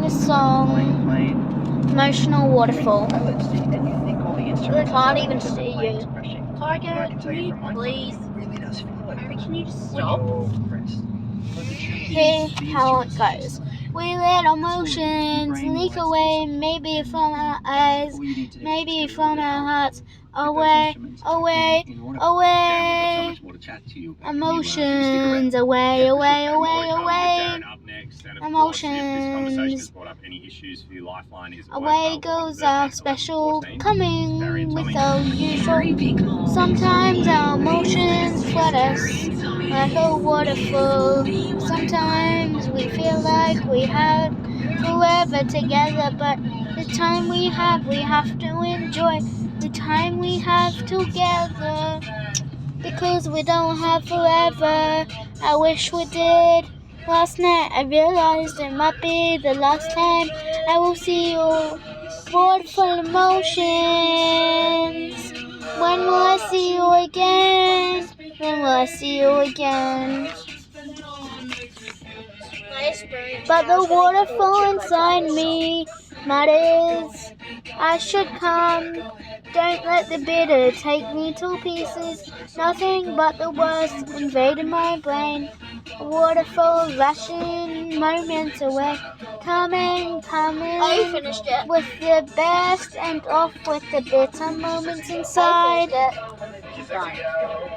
the song Emotional Waterfall. I can't even see you. Tiger, can you please? Maybe can you just stop? Hear how it goes. We let emotions leak away, maybe from our eyes, maybe from our hearts. Away, away, away. Emotions, away, away, away, away. Emotions. Away goes our special, coming with our usual. Sometimes our emotions flood us like a waterfall. Sometimes we feel like we have forever together, but the time we have to enjoy the time we have together, because we don't have forever. I wish we did. Last night I realized it might be the last time I will see you. Waterful emotions. When will I see you again? When will I see you again? But the waterfall inside me matters. I should come. Don't let the bitter take me to pieces. Nothing but the worst invaded my brain. A waterfall rushing moments away. Coming Finished it. with the best and off with the bitter moments inside. Done.